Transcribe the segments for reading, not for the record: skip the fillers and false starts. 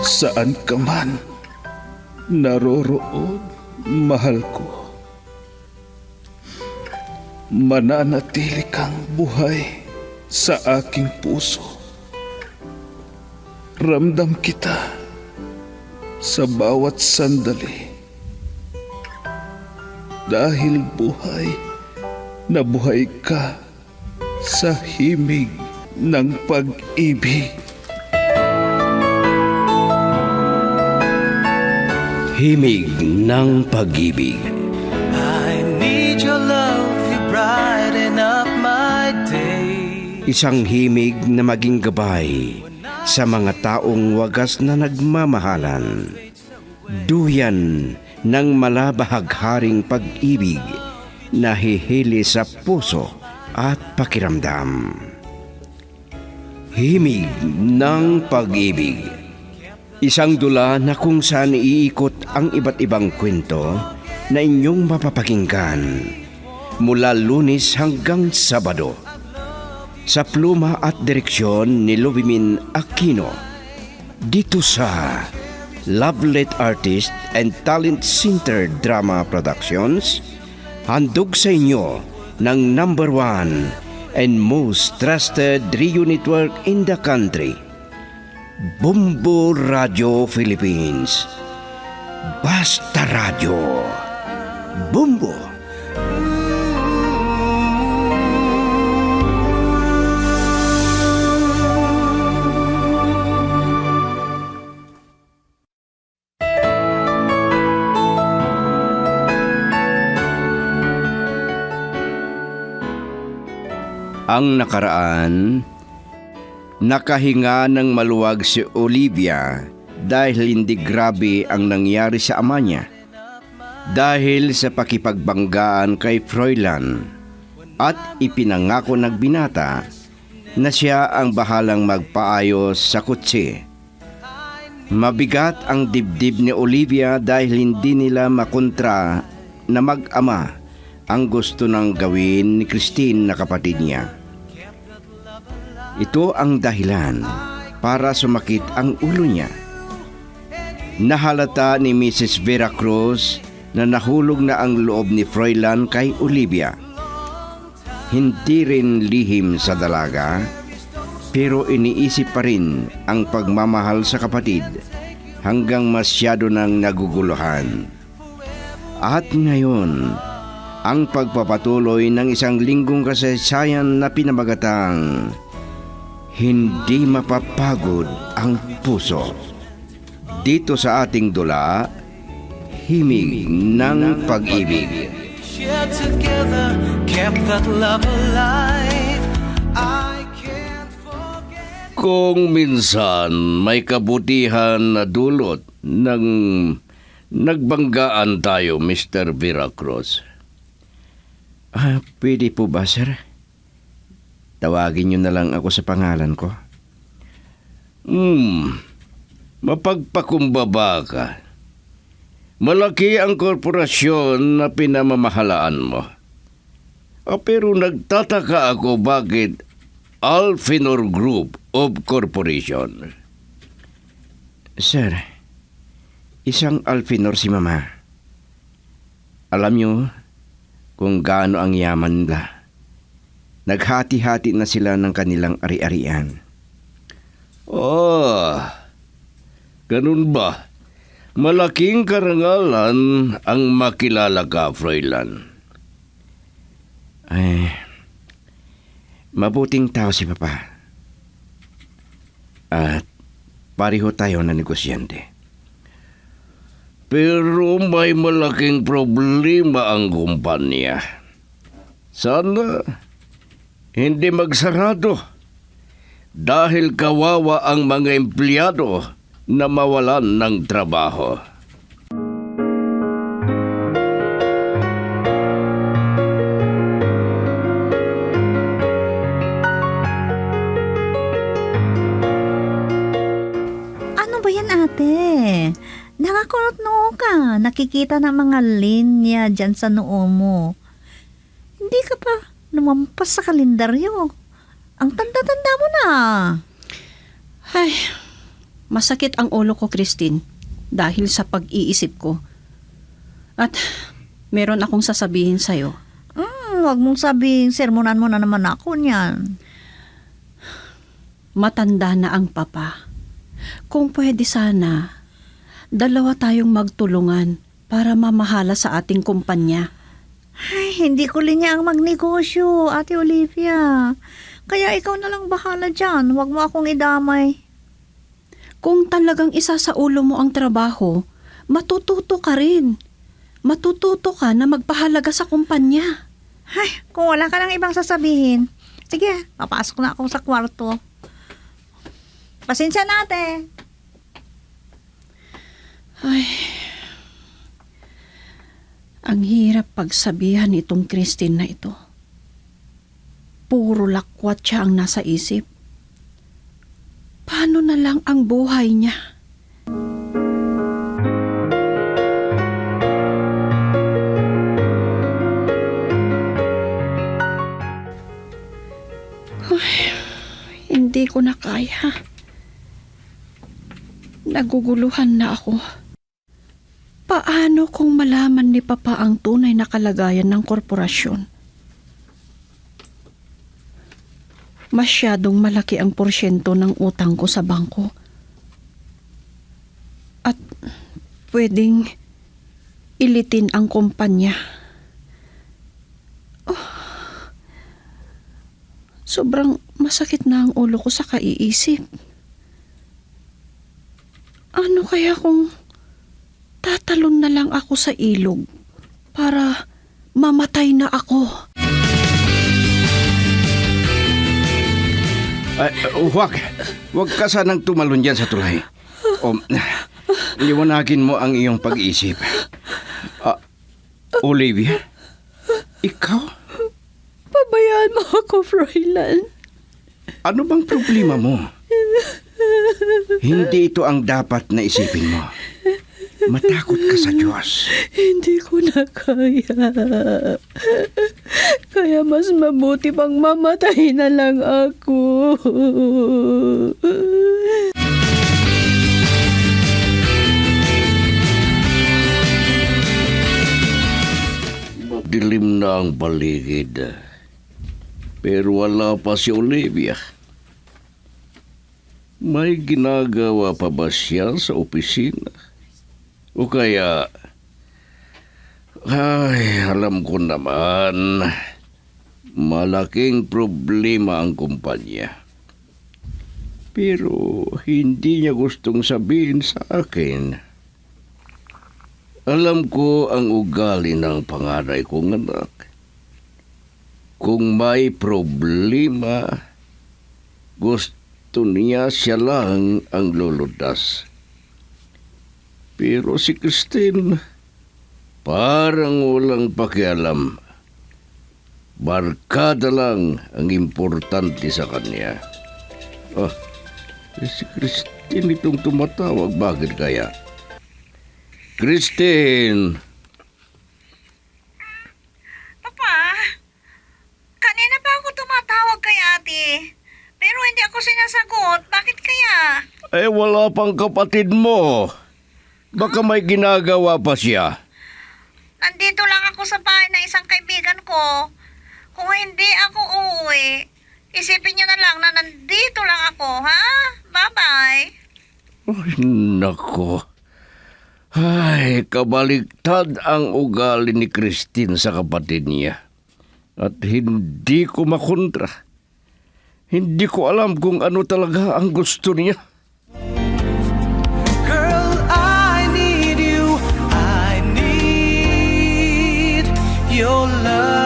Saan ka man naroroon, mahal ko, mananatili kang buhay sa aking puso. Ramdam kita sa bawat sandali. Dahil buhay na buhay ka sa himig ng pag-ibig. Himig ng pag-ibig. I need your love, you brighten up my day. Isang himig na maging gabay sa mga taong wagas na nagmamahalan. Duyan ng malabahagharing pag-ibig na hihili sa puso at pakiramdam. Himig ng pag-ibig. Isang dula na kung saan iikot ang iba't ibang kwento na inyong mapapakinggan mula Lunes hanggang Sabado. Sa pluma at direksyon ni Luvimin Aquino. Dito sa Lovelet Artist and Talent Center Drama Productions, handog sa inyo ng #1 and most trusted radio network in the country, Bumbo Radio Philippines. Basta Radio. Bumbo. Ang nakaraan, nakahinga ng maluwag si Olivia dahil hindi grabe ang nangyari sa ama niya. Dahil sa pakipagbanggaan kay Froilan at ipinangako ng binata na siya ang bahalang magpaayos sa kutsi. Mabigat ang dibdib ni Olivia dahil hindi nila makontra na mag-ama ang gusto nang gawin ni Christine na kapatid niya. Ito ang dahilan para sumakit ang ulo niya. Nahalata ni Mrs. Vera Cruz na nahulog na ang loob ni Froilan kay Olivia. Hindi rin lihim sa dalaga, pero iniisip pa rin ang pagmamahal sa kapatid hanggang masyado nang naguguluhan. At ngayon, ang pagpapatuloy ng isang linggong kasaysayan na pinamagatang Hindi Mapapagod ang Puso. Dito sa ating dula, Himig ng Pag-ibig. Shared together, kept that love alive. I can't forget. Kung minsan may kabutihan na dulot ng nagbanggaan tayo, Mr. Veracruz. Pwede po ba, sir? Tawagin niyo na lang ako sa pangalan ko. Mapagpakumbaba ka. Malaki ang korporasyon na pinamamahalaan mo. Pero nagtataka ako bakit Alfinor Group of Corporation. Sir, isang Alfinor si Mama. Alam niyo kung gaano ang yaman nila. Naghati-hati na sila ng kanilang ari-arian. Ganun ba? Malaking karangalan ang makilala ka, Froilan. Mabuting tao si Papa. At pareho tayo na negosyante. Pero may malaking problema ang kumpanya. Sana hindi magsarado dahil kawawa ang mga empleyado na mawalan ng trabaho. Ano ba yan, ate? Nakakurot noo ka. Nakikita ng mga linya dyan sa noo mo. Hindi ka pa lumampas sa kalendaryo. Ang tanda-tanda mo na. Ay, Masakit ang ulo ko, Christine, dahil sa pag-iisip ko. At meron akong sasabihin sa'yo. Huwag mong sabihin, sermonan mo na naman ako niyan. Matanda na ang papa. Kung pwede sana, dalawa tayong magtulungan para mamahala sa ating kumpanya. Ay, hindi ko linya ang magnegosyo, Ate Olivia. Kaya ikaw na lang bahala dyan. Huwag mo akong idamay. Kung talagang isa sa ulo mo ang trabaho, matututo ka rin. Matututo ka na magpahalaga sa kumpanya. Ay, kung wala ka lang ibang sasabihin, sige, papasok na ako sa kwarto. Pasensya na, ate. Ay, ang hirap pagsabihan itong Christine na ito. Puro lakwat siya ang nasa isip. Paano na lang ang buhay niya? Ay, hindi ko na kaya. Naguguluhan na ako. Paano kung malaman ni Papa ang tunay na kalagayan ng korporasyon? Masyadong malaki ang porsyento ng utang ko sa bangko. At pwedeng ilitin ang kumpanya. Sobrang masakit na ang ulo ko sa kaiisip. Ano kaya kung tatalon na lang ako sa ilog para mamatay na ako? Huwag ka sanang tumalon dyan sa tulay. Liwanagin mo ang iyong pag-iisip. Olivia, ikaw? Pabayaan mo ako, Froilan. Ano bang problema mo? Hindi ito ang dapat na isipin mo. Matakot ka sa Diyos. Hindi ko na kaya. Kaya mas mabuti pang mamatay na lang ako. Dilim na ang paligid. Pero wala pa si Olivia. May ginagawa pa ba siya sa opisina? O kaya, alam ko naman, malaking problema ang kumpanya. Pero hindi niya gustong sabihin sa akin. Alam ko ang ugali ng panganay kong anak. Kung may problema, gusto niya siya lang ang luludas. Pero si Christine, parang walang pakialam. Barkada lang ang importante sa kanya. Si Christine itong tumatawag. Bakit kaya? Christine! Papa, kanina pa ako tumatawag kay ate. Pero hindi ako sinasagot. Bakit kaya? Wala pang kapatid mo. Baka may ginagawa pa siya. Nandito lang ako sa bahay ng isang kaibigan ko. Kung hindi ako uuwi, isipin niyo na lang na nandito lang ako, ha? Bye-bye. Ay, nako. Ay, kabaligtad ang ugali ni Christine sa kapatid niya. At hindi ko makontra. Hindi ko alam kung ano talaga ang gusto niya. Girl, I need you. I need your love.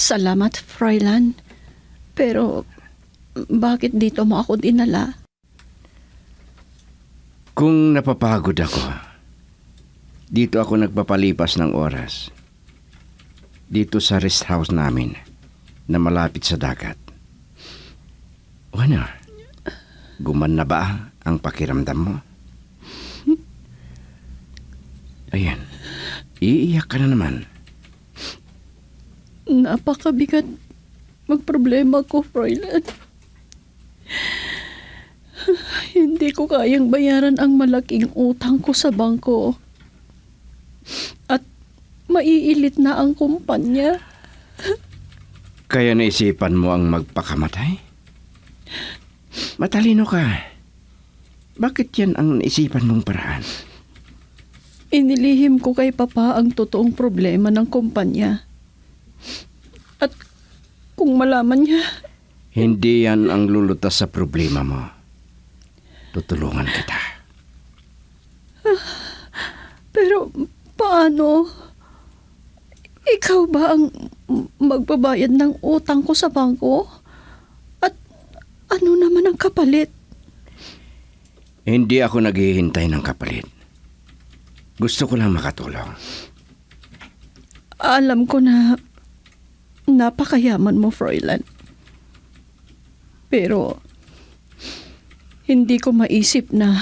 Salamat, Froilan. Pero bakit dito mo ako dinala? Kung napapagod ako, dito ako nagpapalipas ng oras. dito sa rest house namin na malapit sa dagat. O ano? Guman na ba ang pakiramdam mo? Ayan, iiyak ka na naman. Napakabigat magproblema ko, Froilan. Hindi ko kayang bayaran ang malaking utang ko sa bangko. At maiilit na ang kumpanya. Kaya naisipan mo ang magpakamatay? Matalino ka. Bakit yan ang naisipan mong paraan? Inilihim ko kay Papa ang totoong problema ng kumpanya. At kung malaman niya, Hindi yan ang lulutas sa problema mo. Tutulungan kita. pero paano? Ikaw ba ang magbabayad ng utang ko sa bangko? At ano naman ang kapalit? Hindi ako naghihintay ng kapalit. Gusto ko lang makatulong. Alam ko na napakayaman mo, Froilan. Pero hindi ko maisip na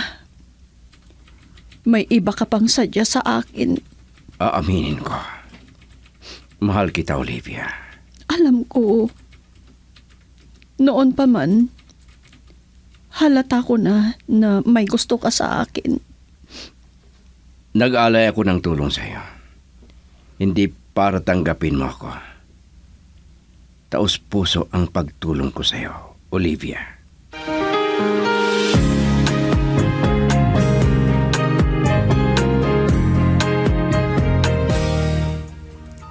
may iba ka pang sadya sa akin. Aaminin ko. Mahal kita, Olivia. Alam ko. Noon pa man, halata ko na may gusto ka sa akin. Nag-alay ako ng tulong sa iyo. Hindi para tanggapin mo ako. Taos-puso ang pagtulong ko sa iyo, Olivia.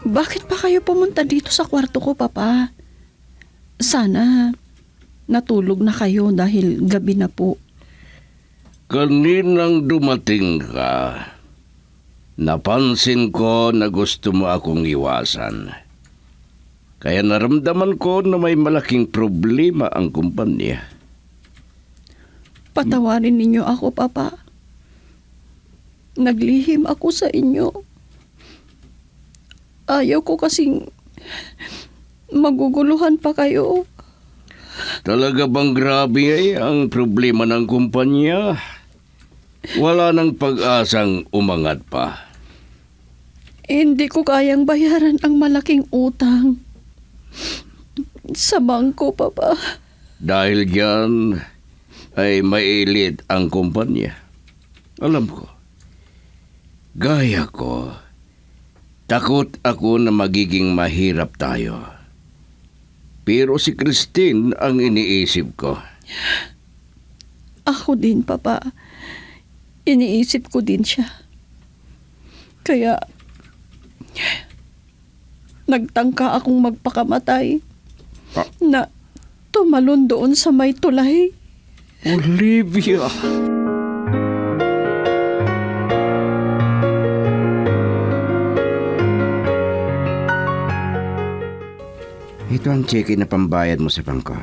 Bakit pa kayo pumunta dito sa kwarto ko, Papa? Sana natulog na kayo dahil gabi na po. Kaninang dumating ka, napansin ko na gusto mo akong iwasan. Kaya naramdaman ko na may malaking problema ang kumpanya. Patawarin ninyo ako, Papa. Naglihim ako sa inyo. Ayaw ko kasing maguguluhan pa kayo. Talaga bang grabe ay ang problema ng kumpanya? Wala nang pag-asang umangat pa. Hindi ko kayang bayaran ang malaking utang sa bangko, Papa. Dahil diyan ay mailit ang kumpanya. Alam ko, gaya ko, takot ako na magiging mahirap tayo. Pero si Christine ang iniisip ko. Ako din, Papa. Iniisip ko din siya. Kaya, nagtangka akong magpakamatay na tumalon doon sa may tulay. Olivia! Ito ang cheque na pambayad mo sa bangko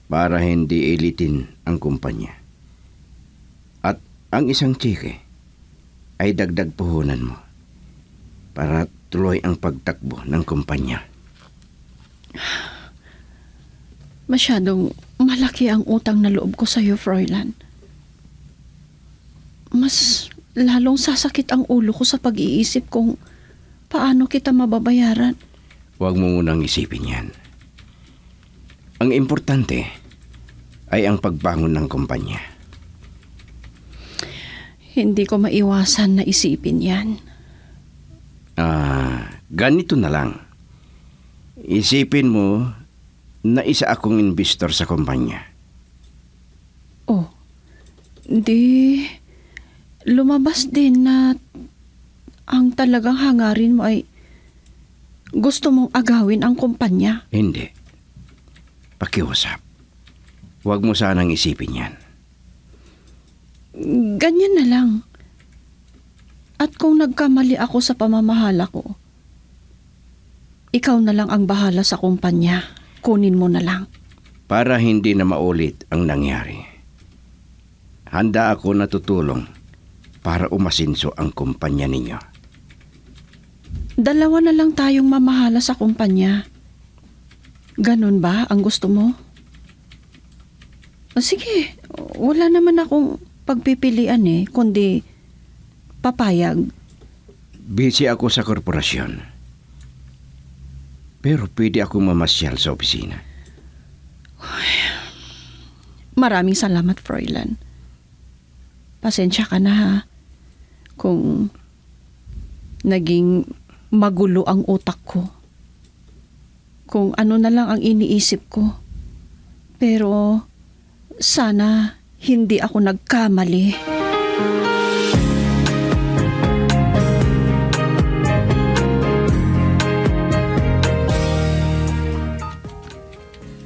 para hindi ilitin ang kumpanya. At ang isang cheque ay dagdag puhunan mo para tuloy ang pagtakbo ng kumpanya. Masyadong malaki ang utang na loob ko sa iyo, Froilan. Mas lalong sasakit ang ulo ko sa pag-iisip kung paano kita mababayaran. Huwag mo munang isipin yan. Ang importante ay ang pagbangon ng kumpanya. Hindi ko maiwasan na isipin yan. Ganito na lang. Isipin mo na isa akong investor sa kumpanya. Oh, di lumabas din na ang talagang hangarin mo ay gusto mong agawin ang kumpanya. Hindi. Pakiusap. Huwag mo sanang isipin yan. Ganyan na lang. At kung nagkamali ako sa pamamahala ko, ikaw na lang ang bahala sa kumpanya. Kunin mo na lang. Para hindi na maulit ang nangyari, handa ako na tutulong para umasinso ang kumpanya ninyo. Dalawa na lang tayong mamahala sa kumpanya. Ganon ba ang gusto mo? O sige, wala naman akong pagpipilian kundi papayag. Busy ako sa korporasyon. Pero pwede akong mamasyal sa opisina. Maraming salamat, Froilan. Pasensya ka na ha, kung naging magulo ang utak ko. Kung ano na lang ang iniisip ko. Pero sana hindi ako nagkamali.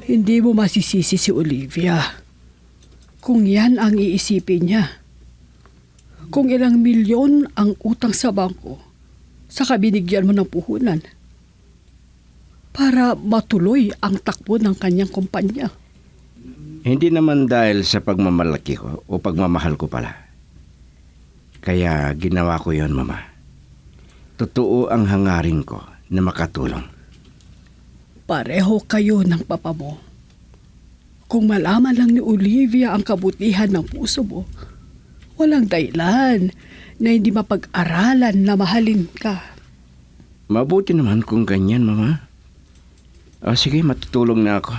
Hindi mo masisisi si Olivia kung yan ang iisipin niya. Kung ilang milyon ang utang sa bangko, saka binigyan mo ng puhunan para matuloy ang takbo ng kanyang kumpanya. Hindi naman dahil sa pagmamalaki ko o pagmamahal ko pala. Kaya ginawa ko yon, Mama. Totoo ang hangarin ko na makatulong. Pareho kayo ng papa mo. Kung malaman lang ni Olivia ang kabutihan ng puso mo, walang dahilan na hindi mapag-aralan na mahalin ka. Mabuti naman kung ganyan, Mama. Sige, matutulong na ako.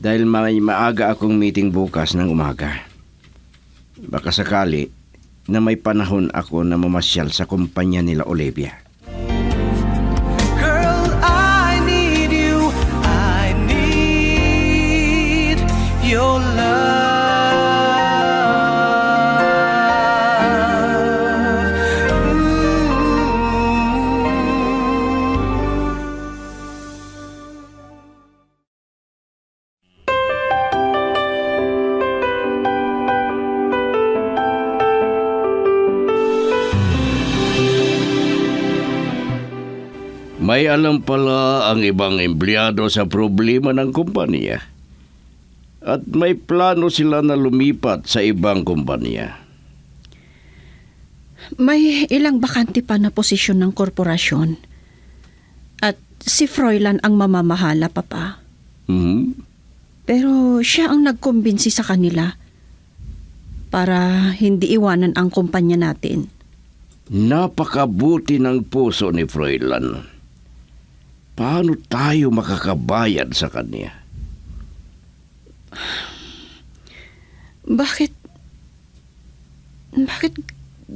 Dahil may maaga akong meeting bukas ng umaga. Baka sakali na may panahon ako na mamasyal sa kumpanya nila Olivia. Girl, I need you. I need your love. May alam pala ang ibang empleyado sa problema ng kumpanya. At may plano sila na lumipat sa ibang kumpanya. May ilang bakante pa na posisyon ng korporasyon. At si Froilan ang mamamahala, Papa. Pero siya ang nagkumbinsi sa kanila para hindi iwanan ang kumpanya natin. Napakabuti ng puso ni Froilan. Paano tayo makakabayad sa kanya? Bakit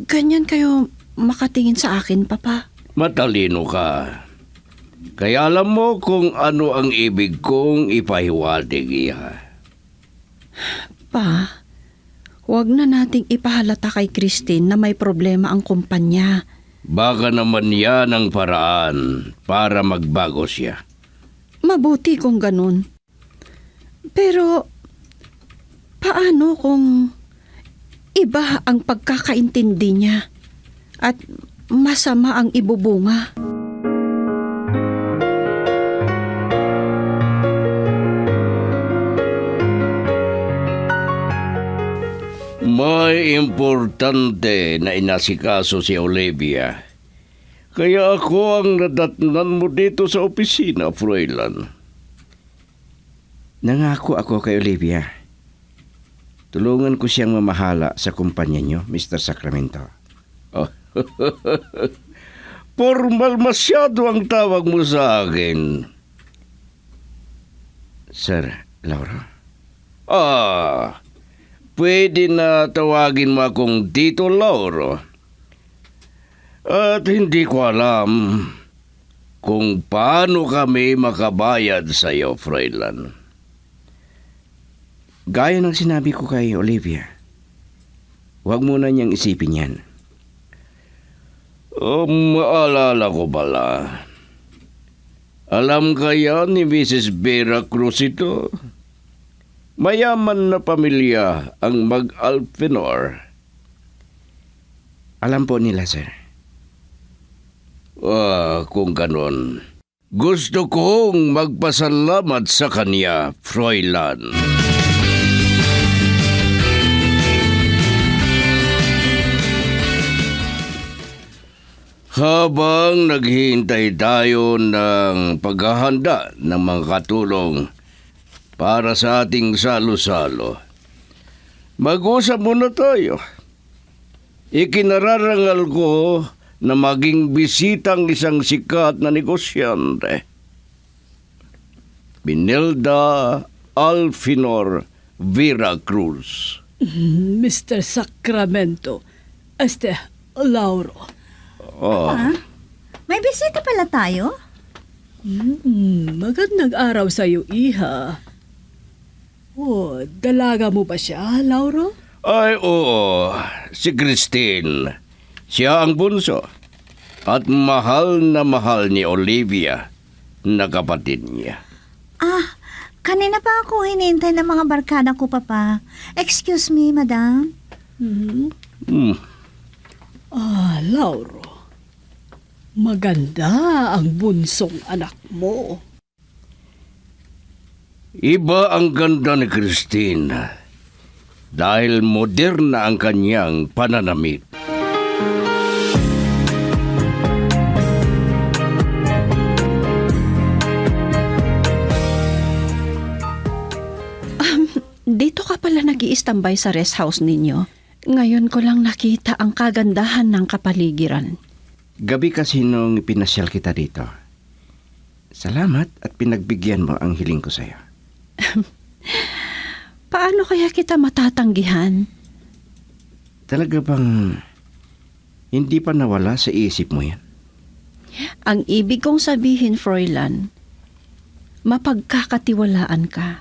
ganyan kayo makatingin sa akin, Papa? Matalino ka. Kaya alam mo kung ano ang ibig kong ipahiwatig, Iha. Pa, huwag na nating ipahalata kay Christine na may problema ang kumpanya. Baka naman yan ang paraan para magbago siya. Mabuti kung ganun. Pero, paano kung iba ang pagkakaintindi niya at masama ang ibubunga? May importante na inasikaso si Olivia. Kaya ako ang nadatnan mo dito sa opisina, Froilan. Nangako ako kay Olivia. Tulungan ko siyang mamahala sa kumpanya niyo, Mr. Sacramento. Formal masyado ang tawag mo sa akin. Sir Lauro? Pwede na tawagin mo akong Tito Lauro. At hindi ko alam kung paano kami makabayad sa iyo, Froilan. Gaya ng sinabi ko kay Olivia, huwag mo na niyang isipin yan. Maalala ko pala. Alam kaya ni Mrs. Vera Cruz ito? Mayaman na pamilya ang Mag-Alphenor. Alam po nila, sir. Kung ganon, gusto kong magpasalamat sa kanya, Froilan. Habang naghihintay tayo ng paghahanda ng mga katulong para sa ating salo-salo, mag-usap muna tayo. Ikinararangal ko na maging bisitang isang sikat na negosyante. Binilda Alfinor Vera Cruz. Mr. Sacramento, Lauro. Oh, May bisita pala tayo? Magandang araw sa iyo, Iha. Oh, dalaga mo ba siya, Lauro? ay oo, si Christine. Siya ang bunso. At mahal ni Olivia na kapatid niya. Kanina pa ako hinihintay ng mga barkada ko, Papa. Excuse me, Madam. Lauro. Maganda ang bunsong anak mo. Iba ang ganda ni Christine dahil moderna ang kanyang pananamit. Dito ka pala nag-i-standby sa rest house ninyo. Ngayon ko lang nakita ang kagandahan ng kapaligiran. Gabi kasi nung pinasyal kita dito. Salamat at pinagbigyan mo ang hiling ko sa'yo. Paano kaya kita matatanggihan? Talaga bang hindi pa nawala sa isip mo yan? Ang ibig kong sabihin, Froilan, mapagkakatiwalaan ka.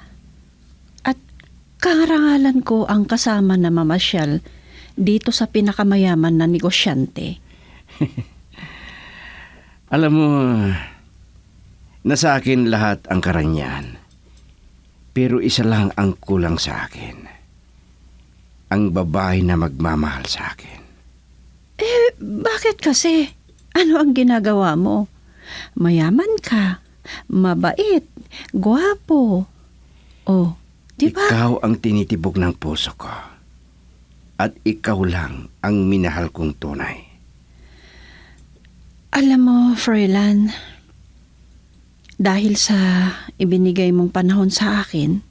At karangalan ko ang kasama na mamasyal dito sa pinakamayaman na negosyante. Alam mo, nasa akin lahat ang karangyaan. Pero isa lang ang kulang sa akin. Ang babae na magmamahal sa akin. Bakit kasi? Ano ang ginagawa mo? Mayaman ka, mabait, gwapo. Oh, di ba? Ikaw ang tinitibok ng puso ko. At ikaw lang ang minahal kong tunay. Alam mo, Froilan, dahil sa ibinigay mong panahon sa akin,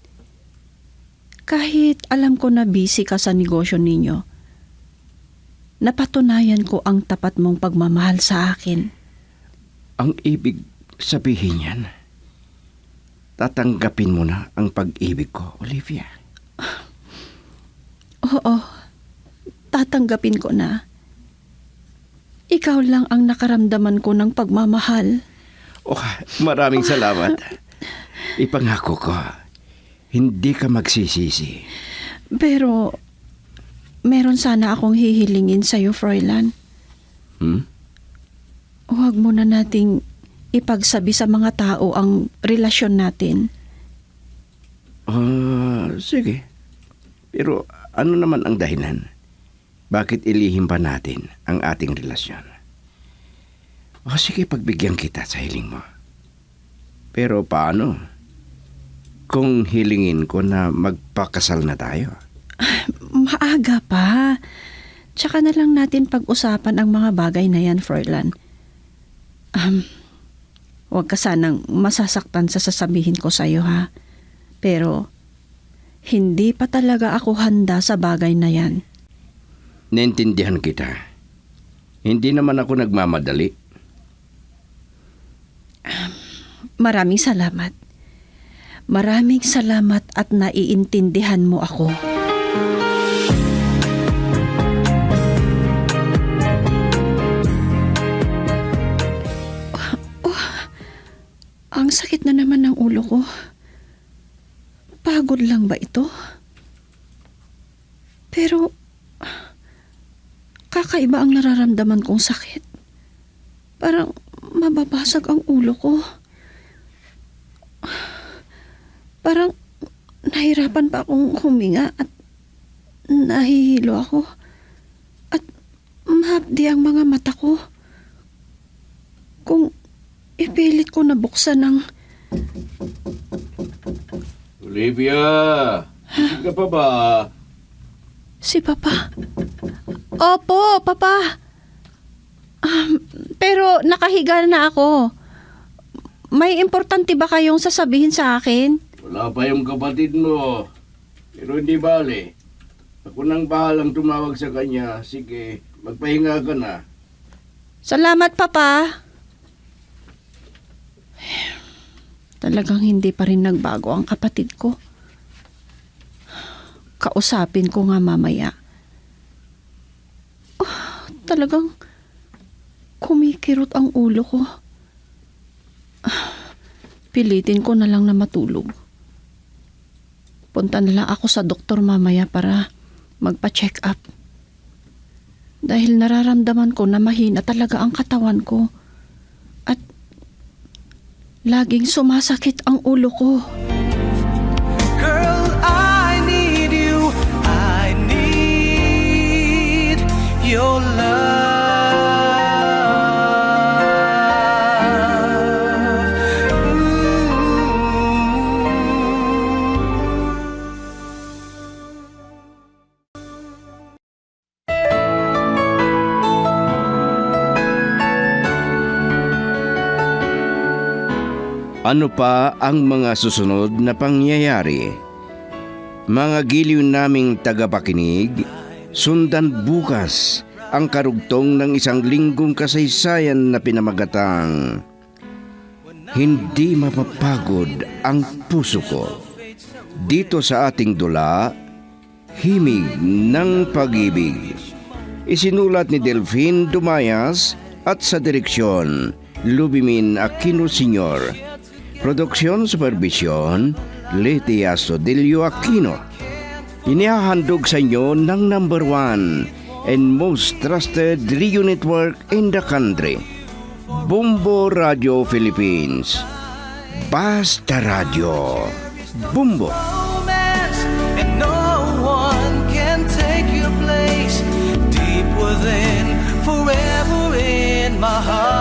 kahit alam ko na busy ka sa negosyo ninyo, napatunayan ko ang tapat mong pagmamahal sa akin. Ang ibig sabihin yan, tatanggapin mo na ang pag-ibig ko, Olivia. Oo, tatanggapin ko na. Ikaw lang ang nakaramdaman ko ng pagmamahal. Oh, maraming salamat. Ipangako ko, hindi ka magsisisi. Pero, meron sana akong hihilingin sa'yo, Froilan. Huwag mo na nating ipagsabi sa mga tao ang relasyon natin. Sige. Pero ano naman ang dahilan? Bakit ilihim pa natin ang ating relasyon? Sige, pagbigyan kita sa hiling mo. Pero paano? Kung hilingin ko na magpakasal na tayo? Maaga pa. Tsaka na lang natin pag-usapan ang mga bagay na yan, Froilan. Huwag ka sanang masasaktan sa sasabihin ko sa'yo, ha? Pero, hindi pa talaga ako handa sa bagay na yan. Naintindihan kita. Hindi naman ako nagmamadali. Maraming salamat. Maraming salamat at naiintindihan mo ako. Ang sakit na naman ng ulo ko. Pagod lang ba ito? Pero, kakaiba ang nararamdaman kong sakit. Parang mababasag ang ulo ko. Parang nahirapan pa akong huminga at nahihilo ako. At mahapdi ang mga mata ko. Kung ipilit ko na buksan ng... Olivia, hindi ka pa ba? Si Papa. Opo, Papa. Pero nakahiga na ako. May importante ba kayong sasabihin sa akin? Wala pa yung kapatid mo. Pero hindi bale. Ako nang bahalang tumawag sa kanya. Sige, magpahinga ka na. Salamat, Papa. Talagang hindi pa rin nagbago ang kapatid ko. Kausapin ko nga mamaya. Talagang kumikirot ang ulo ko. Pilitin ko na lang na matulog. Punta na lang ako sa doktor mamaya para magpa-check up. Dahil nararamdaman ko na mahina talaga ang katawan ko. At laging sumasakit ang ulo ko. Girl, I need you. I need your love. Ano pa ang mga susunod na pangyayari? Mga giliw naming tagapakinig, sundan bukas ang karugtong ng isang linggong kasaysayan na pinamagatang Hindi Mapapagod ang Puso Ko. Dito sa ating dula, Himig ng Pag-ibig. Isinulat ni Delphine Dumayas at sa direksyon, Lubimin Aquino Sr. Produksyon Supervision, Leti Astudillo Aquino. Inihahandog sa inyo ng number 1 and most trusted radio network in the country, Bumbo Radio Philippines. Basta Radio. Bumbo. Romance, and no one can take your place. Deep within, forever in my heart.